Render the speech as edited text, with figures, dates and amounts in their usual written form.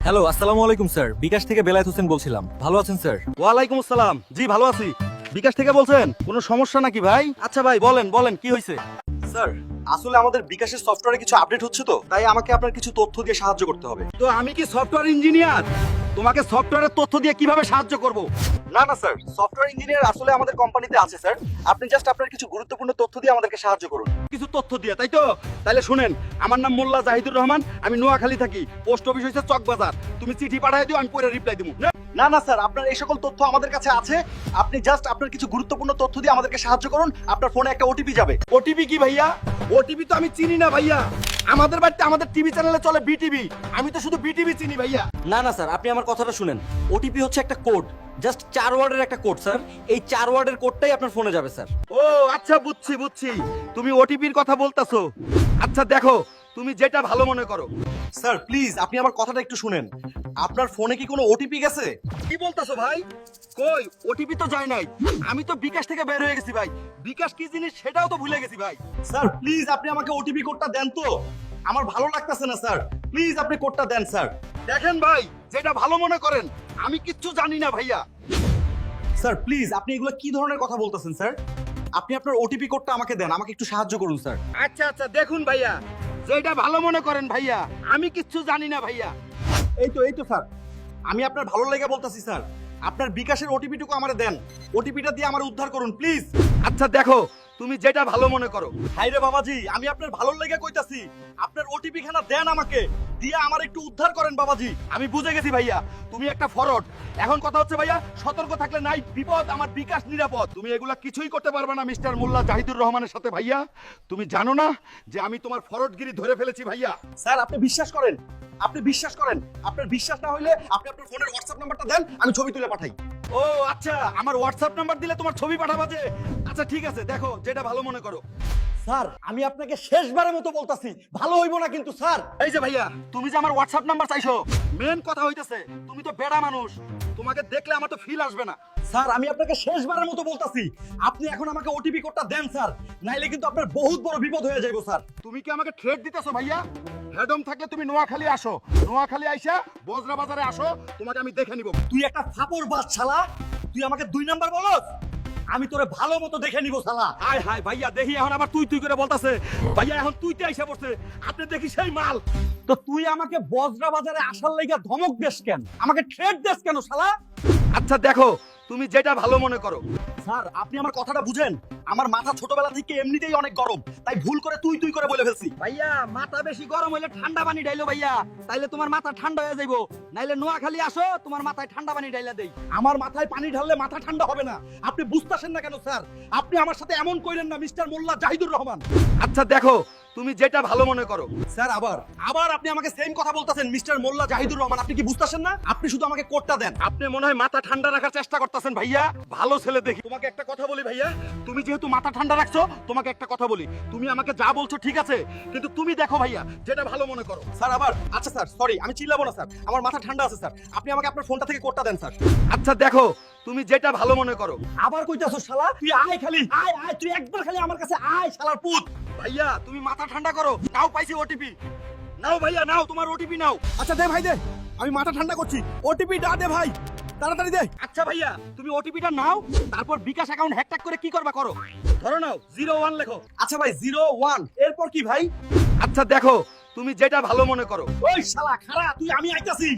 Hello, আসসালামু আলাইকুম sir. বিকাশ থেকে বেলায়েত হোসেন বলছিলাম। ভালো আছেন স্যার? ওয়ালাইকুম আসসালাম। জি ভালো আছি। বিকাশ থেকে বলছেন? কোনো সমস্যা নাকি ভাই? আচ্ছা ভাই বলেন বলেন কি হয়েছে? স্যার, আসলে আমাদের বিকাশের সফটওয়্যারে কিছু আপডেট হচ্ছে তো, তাই আমাকে আপনার কিছু তথ্য দিয়ে সাহায্য করতে হবে। তো আমি কি সফটওয়্যার ইঞ্জিনিয়ার? তোমাকে সফটওয়্যারের তথ্য দিয়ে কিভাবে সাহায্য করব? না না স্যার, সফটওয়্যার ইঞ্জিনিয়ার আসলে আমাদের কোম্পানিতে আছে স্যার। আপনি জাস্ট আপনার কিছু গুরুত্বপূর্ণ তথ্য দিয়ে আমাদেরকে সাহায্য করুন। কিছু তথ্য দিয়ে, তাই তো? তাহলে শুনেন, আমার নাম মোল্লা জাহিদুর রহমান, আমি নোয়াখালী থাকি। পোস্ট অফিস হইছে চকবাজার। তুমি চিঠি পাঠায় দিও, আমি পরে রিপ্লাই দেবো। না না স্যার, আপনার এই সকল তথ্য আমাদের কাছে আছে। আপনি জাস্ট আপনার কিছু গুরুত্বপূর্ণ তথ্য দিয়ে আমাদেরকে সাহায্য করুন। আপনার ফোনে একটা ওটিপি যাবে। ওটিপি কি ভাইয়া? ওটিপি তো আমি চিনি না ভাইয়া। আমাদের বাড়িতে আমাদের টিভি চ্যানেলে চলে বিটিভি। আমি তো শুধু বিটিভি চিনি ভাইয়া। না না স্যার, আপনি আমার কথাটা শুনেন। ওটিপি হচ্ছে একটা কোড, জাস্ট 4 ওয়ার্ডের একটা কোড স্যার। এই 4 ওয়ার্ডের কোডটাই আপনার ফোনে যাবে স্যার। ও আচ্ছা, বুঝছি বুঝছি। তুমি ওটিপির কথা বলতাছো। আচ্ছা দেখো, তুমি যেটা ভালো মনে করো। স্যার প্লিজ, আপনি আমার কথাটা একটু শুনেন। আপনার ফোনে কি কোনো ওটিপি গেছে? কি বলতাছো ভাই? কই ওটিপি তো যায় নাই। আমি তো বিকাশ থেকে বের হয়ে গেছি ভাই। বিকাশ কি জিনিস সেটাও তো ভুলে গেছি ভাই। স্যার প্লিজ, আপনি আমাকে ওটিপি কোডটা দেন তো। আমার ভালো লাগতেছে না স্যার। প্লিজ আপনি কোডটা দেন স্যার। দেখেন ভাই, যেটা ভালো মনে করেন। আমি কিচ্ছু জানি না ভাইয়া। স্যার প্লিজ, আপনি এগুলো কি ধরনের কথা বলতেছেন স্যার? আপনি আপনার ওটিপি কোডটা আমাকে দেন, আমাকে একটু সাহায্য করুন স্যার। আচ্ছা আচ্ছা, দেখুন ভাইয়া, যেটা ভালো মনে করেন ভাইয়া। আমি কিচ্ছু জানি না ভাইয়া। এই তো স্যার, আমি আপনার ভালো লেগে বলতেছি স্যার। আপনার বিকাশের ওটিপিটুকু আমারে দেন। ওটিপিটা দিয়ে আমার উদ্ধার করুন প্লিজ। আচ্ছা দেখো, তুমি যেটা ভালো মনে করো। হাইরে বাবাজি, আমি আপনার ভালো লেগে কইতাছি। আপনার ওটিপি খানা দেন আমাকে, দিয়ে আমার একটু উদ্ধার করেন বাবাজি। আমি বুঝে গেছি ভাইয়া, তুমি একটা ফরড। এখন কথা হচ্ছে ভাইয়া, সতর্ক থাকলে নাই বিপদ, আমার বিকাশ নিরাপদ। তুমি এগুলা কিছুই করতে পারবে না মিস্টার মোল্লা জাহিদুর রহমানের সাথে ভাইয়া। তুমি জানো না যে আমি তোমার ফরডগিরি ধরে ফেলেছি ভাইয়া। স্যার আপনি বিশ্বাস করেন, আপনি বিশ্বাস করেন। আপনার বিশ্বাস না হইলে আপনি আপনার ফোনের হোয়াটসঅ্যাপ নাম্বারটা দেন, আমি ছবি তুলে পাঠাই। ও আচ্ছা, আমার হোয়াটসঅ্যাপ নাম্বার দিলে তোমার ছবি পাঠাবা যে? আচ্ছা ঠিক আছে, দেখো যেটা ভালো মনে করো। স্যার আমি আপনাকে শেষবারের মতো বলতাছি, ভালো হইব না কিন্তু স্যার। এই যে ভাইয়া, তুমি যে আমার হোয়াটসঅ্যাপ নাম্বার চাইছো, মেন কথা হইতেছে তুমি তো বেড়া মানুষ। তোমাকে দেখলে আমার তো ফিল আসবে না। স্যার আমি আপনাকে শেষবারের মতো বলতাছি, আপনি এখন আমাকে ওটিপি কোডটা দেন স্যার, নাইলে কিন্তু আপনার বহুত বড় বিপদ হয়ে যাইব স্যার। তুমি কি আমাকে থ্রেট দিতেছো ভাইয়া? হেডম থাকলে তুমি নোয়াখালী আসো, নোয়াখালী আইসা বজরা বাজারে আসো, তোমাকে আমি দেখে নিব। তুই একটা ফাপড় বাস শালা, তুই আমাকে 2 নাম্বার বলস? আমি তোরে ভালো মতো দেখে নিব শালা। হায় হায় ভাইয়া, দেখি এখন আবার তুই তুই করে বলতাছে। ভাইয়া এখন তুইতে আইসা পড়ছে, আপনি দেখি সেই মাল। তো তুই আমাকে বজরা বাজারে আসার লাইগা ধমক দেস কেন? আমাকে থ্রেট দেস কেন শালা? আচ্ছা দেখো, তুমি যেটা ভালো মনে করো। স্যার আপনি আমার কথাটা বুঝেন। আমার মাথা ছোটবেলা থেকে এমনিতেই অনেক গরম, তাই ভুল করে তুই তুই করে বলে ফেলছি। ভাইয়া মাথা বেশি গরম হইলে ঠান্ডা পানি ঢাইলো ভাইয়া, তাইলে তোমার মাথা ঠান্ডা হয়ে যাইবো। নাইলে নোয়াখালী আসো, তোমার মাথায় ঠান্ডা পানি ঢাইলা দেই। আমার মাথায় পানি ঢাললে মাথা ঠান্ডা হবে না। আপনি বুঝতেছেন না কেন স্যার? আপনি আমার সাথে এমন কইলেন না মিস্টার মোল্লা জাহিদুর রহমান। আচ্ছা দেখো, তুমি যেটা ভালো মনে করো। স্যার আবার আপনি আমাকে সেম কথা বলতেছেন মিস্টার মোল্লা জাহিদুর রহমান। আপনি কি বুঝতেছেন না? আপনি শুধু আমাকে কোডটা দেন। আপনি মনে হয় মাথা ঠান্ডা রাখার চেষ্টা করতেছেন ভাইয়া, ভালো ছেলে দেখি। তোমাকে একটা কথা বলি ভাইয়া, তুমি যেহেতু মাথা ঠান্ডা রাখছো, তোমাকে একটা কথা বলি। তুমি আমাকে যা বলছো ঠিক আছে, কিন্তু তুমি দেখো ভাইয়া, যেটা ভালো মনে করো। স্যার আচ্ছা স্যার সরি, আমি চিল্লাবো না স্যার, আমার মাথা ঠান্ডা আছে স্যার। আপনি আমাকে আপনার ফোনটা থেকে কোডটা দেন স্যার। আচ্ছা দেখো, তুমি যেটা ভালো মনে করো। আবার কইতাছস শালা? তুই আয় খালি, আয় তুই একবার খালি আমার কাছে আয় শালার পুত। ভাইয়া তুমি মাথা ঠান্ডা করো, নাও পাইছি ওটিপি। নাও ভাইয়া নাও, তোমার ওটিপি নাও। আচ্ছা দে ভাই দে, আমি মাথা ঠান্ডা করছি। ওটিপি দে ভাই, তাড়াতাড়ি দে। আচ্ছা ভাইয়া, তুমি ওটিপিটা নাও, তারপর বিকাশ অ্যাকাউন্ট হ্যাক করে কি করবা করো। ধরো নাও, 01 লেখো। আচ্ছা ভাই 01, এরপর কি ভাই? আচ্ছা দেখো, তুমি যেটা ভালো মনে করো। ওই শালা খারা, তুই আমি আইতাছি।